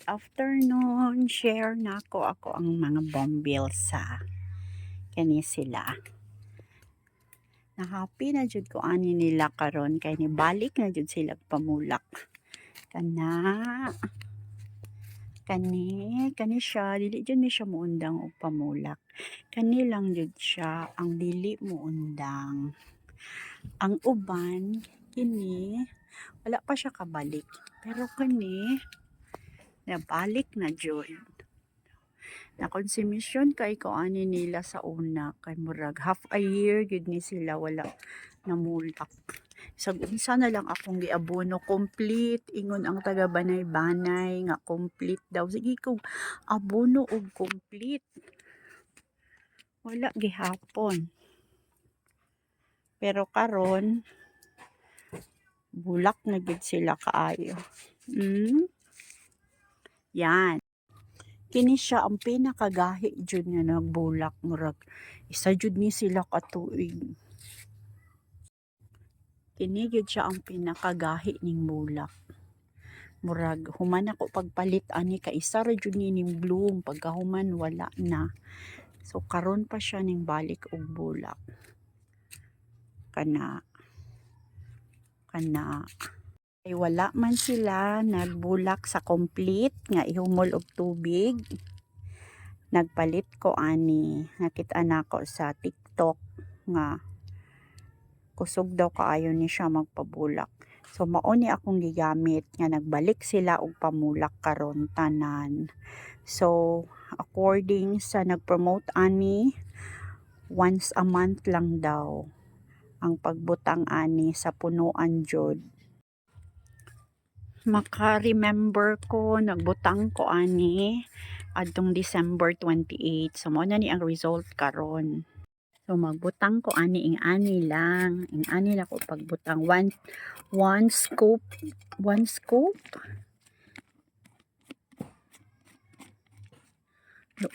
afternoon. Share na ako ang mga bombil sa kani sila. Na-happy na jud ko ani nila karon kay ni balik na jud sila pamulak. Kani siya dili jud ni siya muundang og pamulak. Kani lang jud siya ang dili muundang. Ang uban kini wala pa siya kabalik. Pero kani nabalik na jud. Na konsumisyon kay ko ani nila sa una kay murag half a year gid ni sila wala namulak. Sag unsa na lang akong giabono complete ingon ang taga Banay-Banay nga complete daw. Sige kog abono og complete. Wala gihapon. Pero karon bulak na gid sila kaayo. Yan. Kini siya ang pinakagahi jud nga nagbulak murag isa jud ni sila katuig. Kini jud siya ang pinakagahi ning bulak. Murag human ako pagpalit ani ka isa ra jud ni ning bloom pagkahuman wala na. So karon pa siya ning balik og bulak. Kana ay wala man sila nagbulak sa complete nga ihumol og tubig. Nagpalit ko ani nakita nako sa TikTok nga kusog daw kaayo ni siya magpabulak. So mao ni akong gigamit nga nagbalik sila og pamulak karon tanan. So according sa nagpromote ani once a month lang daw ang pagbutang ani sa punuan jud. Maka-remember ko nagbutang ko ani adtong December 28. So mo na ni ang result karon. So magbutang ko ani ing ani lang ko pagbutang one scoop.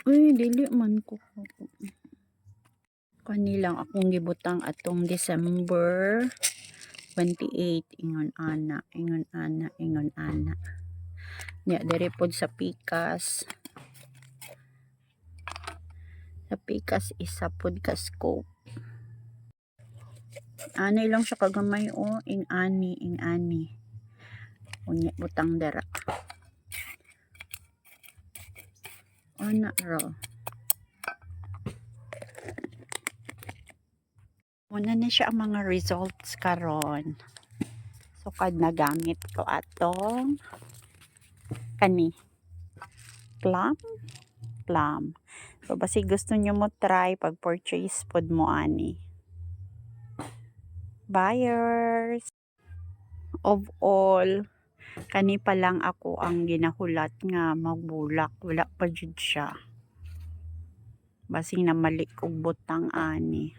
Uy, dili man ko kanilang akong gibutang atong December 28 ingon ana nya diri pod sa pikas isa pod ka scope anay lang siya kagamay ing ani unya butang dara ana ra muna na siya ang mga results karon. So kad nagamit ko atong kani plum. So basi gusto nyo mo try pag purchase pod mo ani. Buyers of all kani pa lang ako ang ginahulat nga magbulak, wala pa jud siya. Basing na malik og butang ani.